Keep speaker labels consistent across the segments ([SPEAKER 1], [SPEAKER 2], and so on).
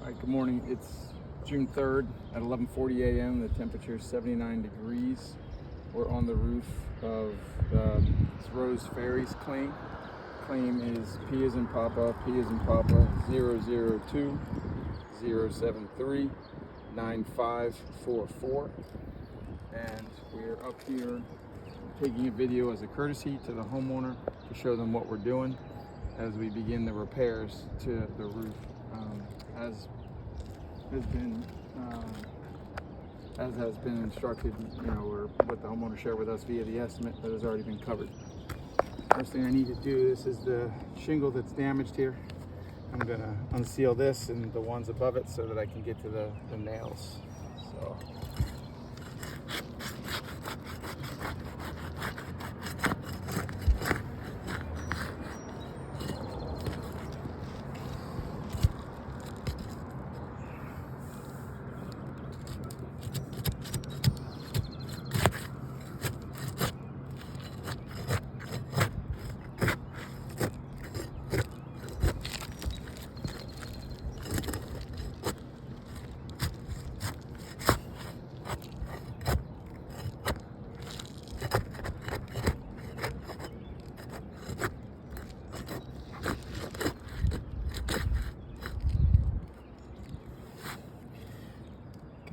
[SPEAKER 1] All right, good morning. It's June 3rd at 11:40 a.m. The temperature is 79 degrees. We're on the roof of Rose Ferry's claim. Claim is P as in Papa, 002 073 9544. And we're up here taking a video as a courtesy to the homeowner to show them what we're doing as we begin the repairs to the roof. As has been instructed, or what the homeowner shared with us via the estimate that has already been covered. First thing I need to do, this is the shingle that's damaged here. I'm gonna unseal this and the ones above it so that I can get to the nails. So.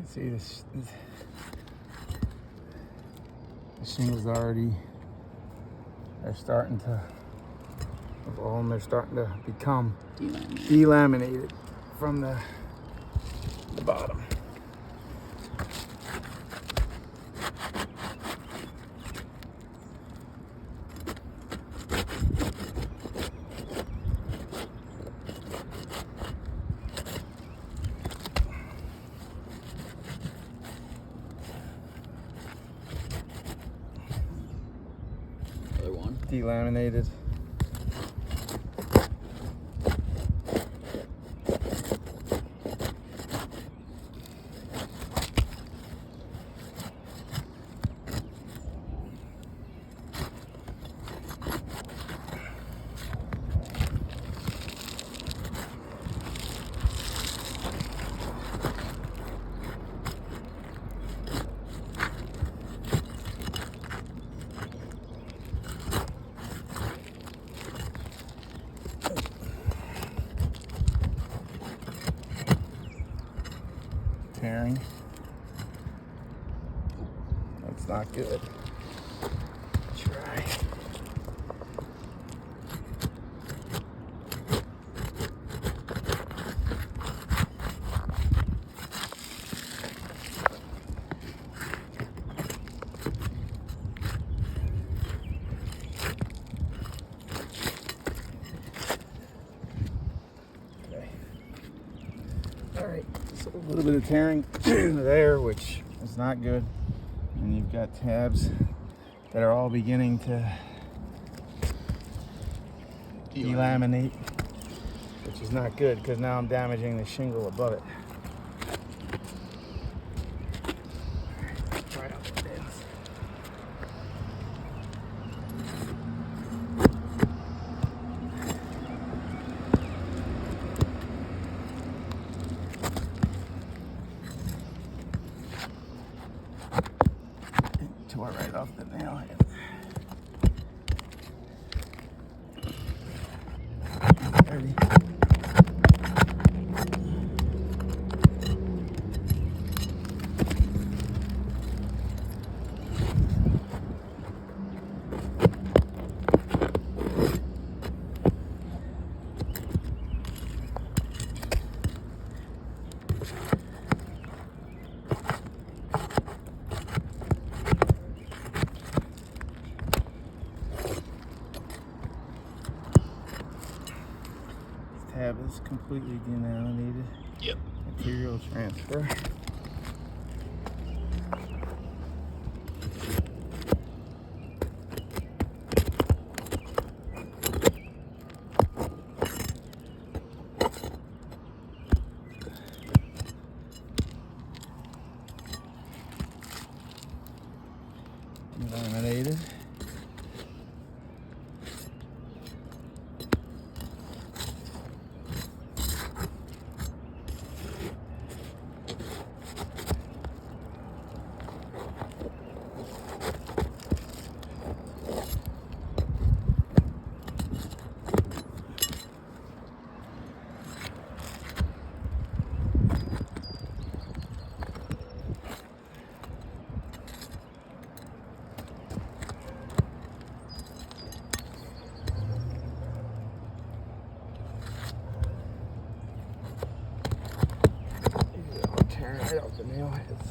[SPEAKER 1] See this, the shingles already, they're starting to become delaminated from the bottom. Delaminated. Tearing. That's not good. Try. Okay. All right. So a little bit of tearing there, which is not good. And you've got tabs that are all beginning to delaminate, which is not good because now I'm damaging the shingle above it. Try out the bins. Tore right off the nail. Ready. Tab is completely delaminated.
[SPEAKER 2] Yep.
[SPEAKER 1] Material transfer. Delaminated. right off the nail heads.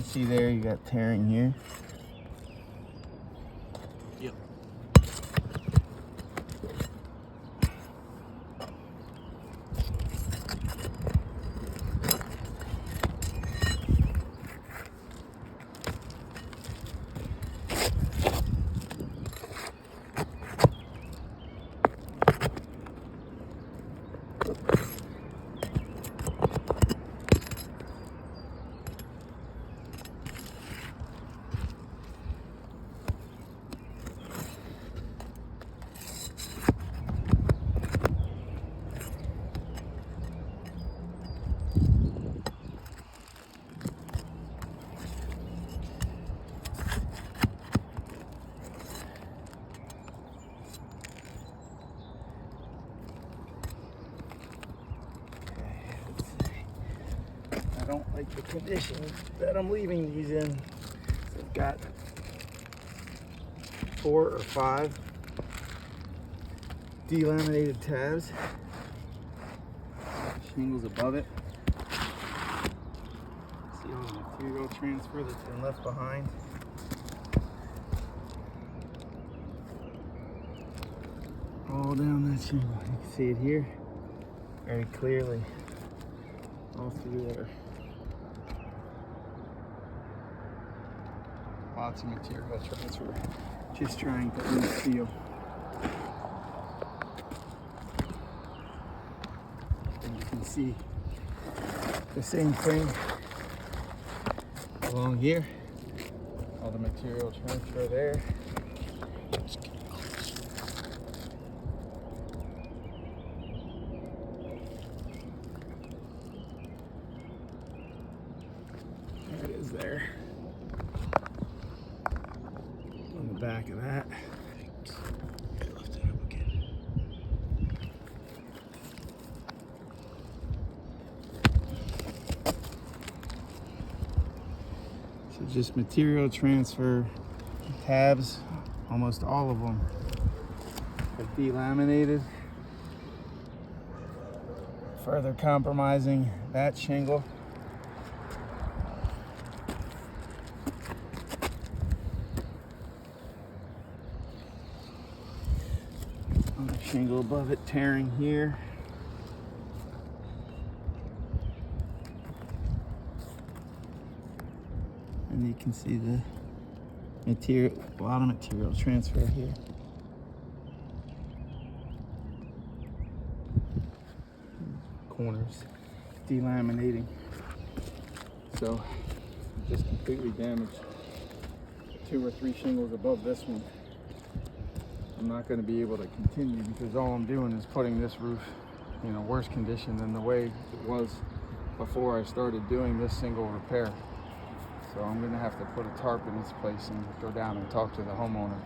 [SPEAKER 1] See there, you got tearing here. Yep. I don't like the conditions that I'm leaving these in. I've got 4 or 5 delaminated tabs, shingles above it. See all the material transfer that's been left behind. All down that shingle. You can see it here very clearly, all through there. Lots of material transfer, just trying to unseal. And you can see the same thing along here. All the material transfer there. There it is there. On the back of that. Lift it up again. So just material transfer tabs, almost all of them are delaminated, further compromising that shingle. Shingle above it tearing here. And you can see the material, a lot of material transfer here. Corners delaminating. So just completely damaged 2 or 3 shingles above this one. I'm not going to be able to continue because all I'm doing is putting this roof in a worse condition than the way it was before I started doing this single repair. So I'm going to have to put a tarp in this place and go down and talk to the homeowner.